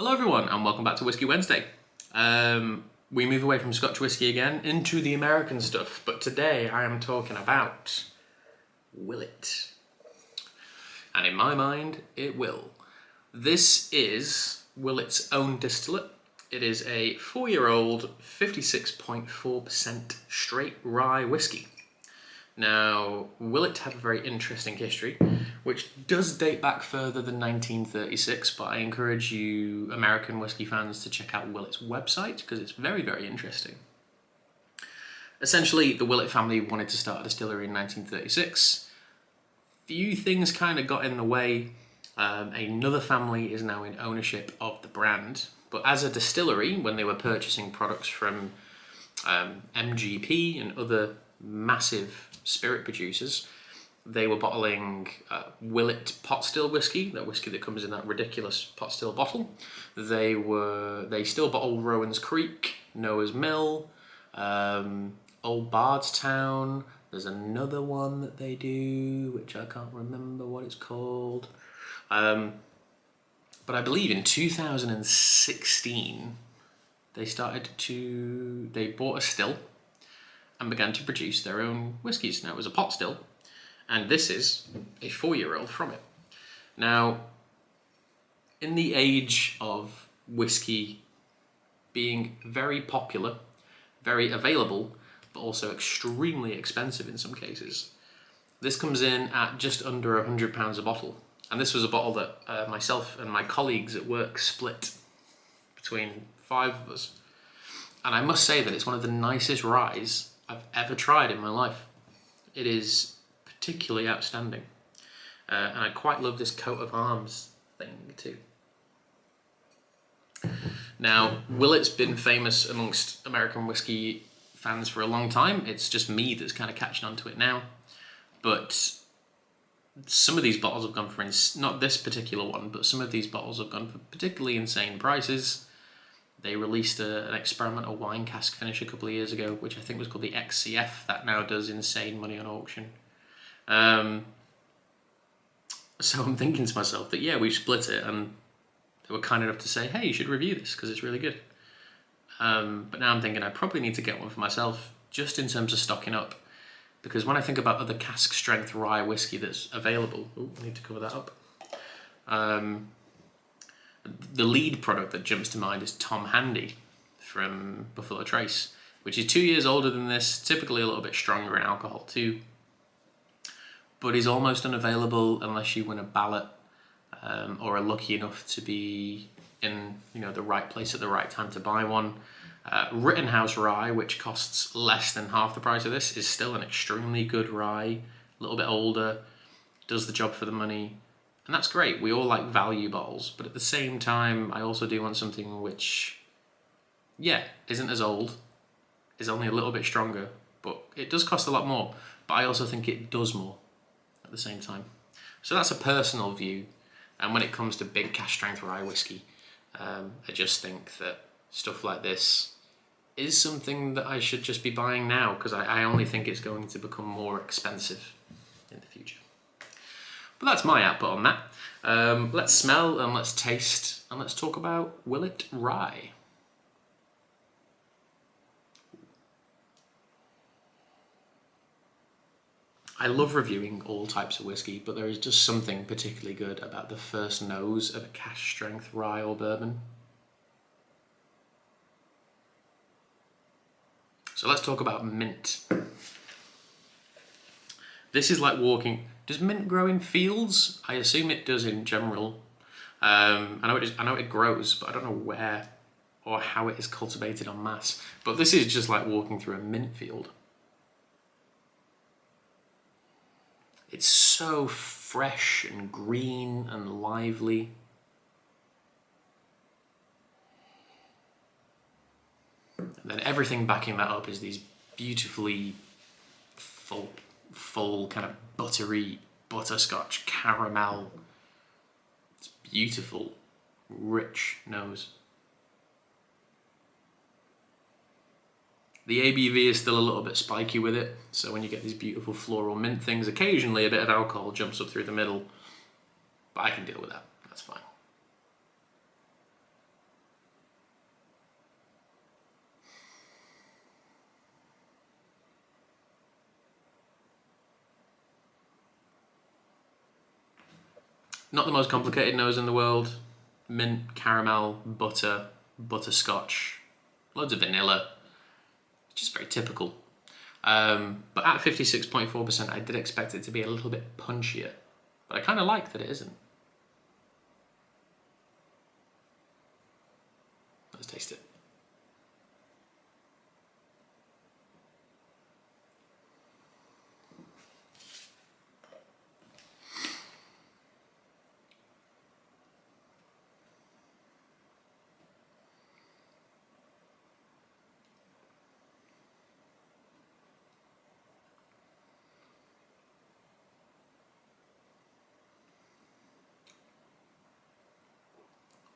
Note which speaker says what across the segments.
Speaker 1: Hello everyone and welcome back to Whiskey Wednesday. We move away from Scotch whiskey again into the American stuff, but today I am talking about Willet. And in my mind, it will. This is Willett's own distillate. It is a 4-year-old 56.4% straight rye whiskey. Now, Willett had a very interesting history, which does date back further than 1936, but I encourage you American whiskey fans to check out Willett's website because it's very, very interesting. Essentially, the Willett family wanted to start a distillery in 1936. Few things kind of got in the way. Another family is now in ownership of the brand, but as a distillery, when they were purchasing products from MGP and other massive spirit producers, they were bottling Willet pot still whiskey, that whiskey that comes in that ridiculous pot still bottle. They still bottle Rowan's Creek, Noah's Mill, Old Bardstown. There's another one that they do, which I can't remember what it's called. But I believe in 2016, they bought a still and began to produce their own whiskies. Now, it was a pot still, and this is a 4-year-old from it. Now, in the age of whiskey being very popular, very available, but also extremely expensive in some cases, this comes in at just under £100 a bottle. And this was a bottle that myself and my colleagues at work split between 5 of us. And I must say that it's one of the nicest ryes I've ever tried in my life. It is particularly outstanding. And I quite love this coat of arms thing too. Now, Willett's been famous amongst American whiskey fans for a long time. It's just me that's kind of catching on to it now. But some of these bottles have gone for, not this particular one, but some of these bottles have gone for particularly insane prices. They released an experimental wine cask finish a couple of years ago, which I think was called the XCF, that now does insane money on auction. So I'm thinking to myself that, yeah, we've split it, and they were kind enough to say, hey, you should review this because it's really good. But now I'm thinking I probably need to get one for myself, just in terms of stocking up. Because when I think about other cask strength rye whiskey that's available, I need to cover that up. The lead product that jumps to mind is Tom Handy from Buffalo Trace, which is 2 years older than this, typically a little bit stronger in alcohol too, but is almost unavailable unless you win a ballot or are lucky enough to be in the right place at the right time to buy one. Rittenhouse rye, which costs less than half the price of this, is still an extremely good rye, a little bit older, does the job for the money. And that's great. We all like value bottles, but at the same time, I also do want something which, isn't as old, is only a little bit stronger, but it does cost a lot more. But I also think it does more at the same time. So that's a personal view. And when it comes to big cask strength rye whiskey, I just think that stuff like this is something that I should just be buying now, because I only think it's going to become more expensive in the future. But that's my output on that. Let's smell and let's taste and let's talk about Willet Rye. I love reviewing all types of whiskey, but there is just something particularly good about the first nose of a cask strength rye or bourbon. So let's talk about mint. This is like walking. Does mint grow in fields? I assume it does in general. I know it grows, but I don't know where or how it is cultivated en masse. But this is just like walking through a mint field. It's so fresh and green and lively. And then everything backing that up is these beautifully full kind of buttery butterscotch caramel. It's beautiful, rich nose. The ABV is still a little bit spiky with it, so when you get these beautiful floral mint things, occasionally a bit of alcohol jumps up through the middle, but I can deal with that, that's fine. Not the most complicated nose in the world. Mint, caramel, butter, butterscotch, loads of vanilla. Just very typical. But at 56.4%, I did expect it to be a little bit punchier. But I kind of like that it isn't. Let's taste it.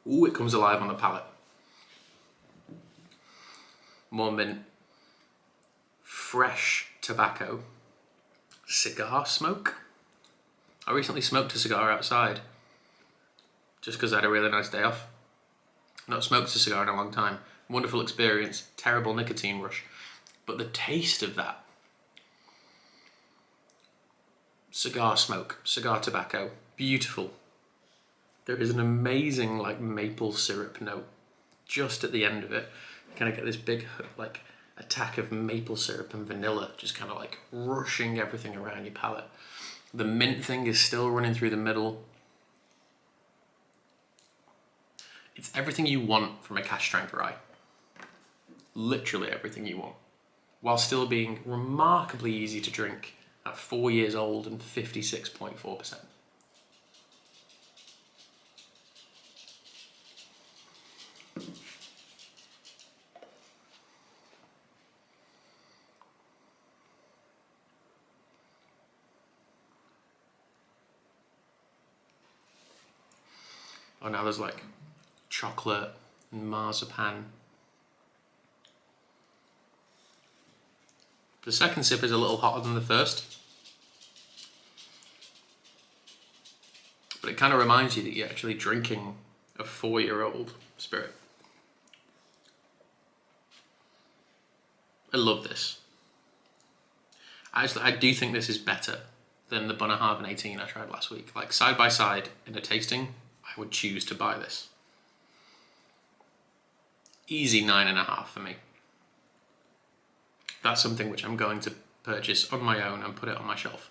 Speaker 1: Ooh, it comes alive on the palate. More mint. Fresh tobacco. Cigar smoke. I recently smoked a cigar outside just because I had a really nice day off. Not smoked a cigar in a long time. Wonderful experience. Terrible nicotine rush. But the taste of that. Cigar smoke. Cigar tobacco. Beautiful. There is an amazing like maple syrup note just at the end of it. You kind of get this big like attack of maple syrup and vanilla just kind of like rushing everything around your palate. The mint thing is still running through the middle. It's everything you want from a cask strength rye. Literally everything you want. While still being remarkably easy to drink at 4 years old and 56.4%. Oh, now there's like chocolate and marzipan. The second sip is a little hotter than the first. But it kind of reminds you that you're actually drinking a 4-year-old spirit. I love this. I do think this is better than the Bunnahabhain 18 I tried last week. Like side by side in a tasting, I would choose to buy this. Easy 9.5 for me. That's something which I'm going to purchase on my own and put it on my shelf.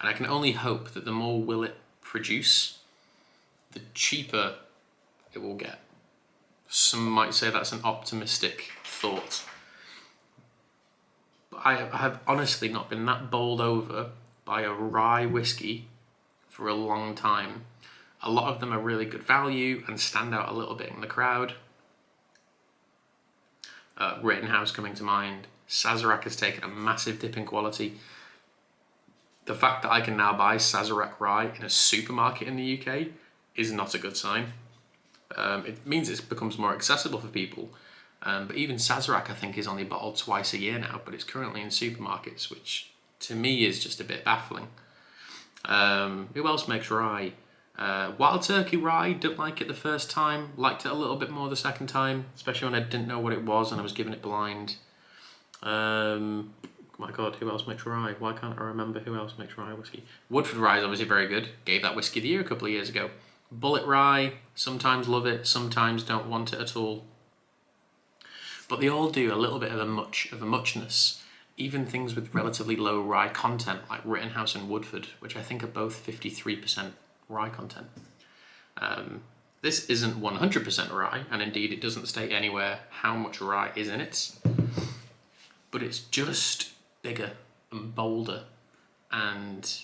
Speaker 1: And I can only hope that the more Willett produce, the cheaper it will get. Some might say that's an optimistic thought. But I have honestly not been that bowled over by a rye whiskey for a long time. A lot of them are really good value and stand out a little bit in the crowd. Rittenhouse coming to mind. Sazerac has taken a massive dip in quality. The fact that I can now buy Sazerac rye in a supermarket in the UK is not a good sign. It means it becomes more accessible for people. But even Sazerac, I think, is only bottled twice a year now, but it's currently in supermarkets, which to me is just a bit baffling. Who else makes rye? Wild Turkey rye, didn't like it the first time, liked it a little bit more the second time, especially when I didn't know what it was and I was giving it blind. My God, who else makes rye? Why can't I remember who else makes rye whiskey? Woodford rye is obviously very good. Gave that whiskey of the year a couple of years ago. Bullet rye, sometimes love it, sometimes don't want it at all. But they all do a little bit of a muchness. Even things with relatively low rye content, like Rittenhouse and Woodford, which I think are both 53% rye content. This isn't 100% rye, and indeed it doesn't state anywhere how much rye is in it. But it's just bigger and bolder, and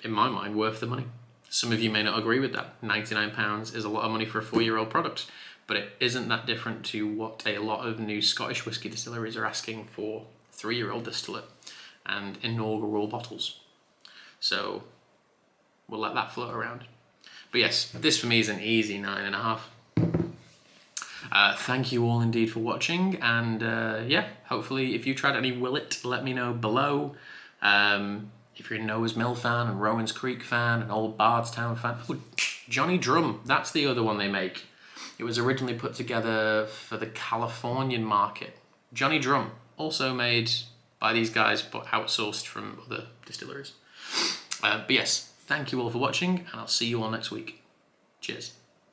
Speaker 1: in my mind, worth the money. Some of you may not agree with that. £99 is a lot of money for a 4-year-old product, but it isn't that different to what a lot of new Scottish whisky distilleries are asking for 3-year-old distillate and inaugural bottles. So we'll let that float around. But yes, this for me is an easy 9.5. Thank you all indeed for watching, and yeah, hopefully if you tried any Willett, let me know below. If you're a Noah's Mill fan, and Rowan's Creek fan, an old Bardstown fan. Oh, Johnny Drum, that's the other one they make. It was originally put together for the Californian market. Johnny Drum, also made by these guys, but outsourced from other distilleries. But yes, Thank you all for watching, and I'll see you all next week. Cheers.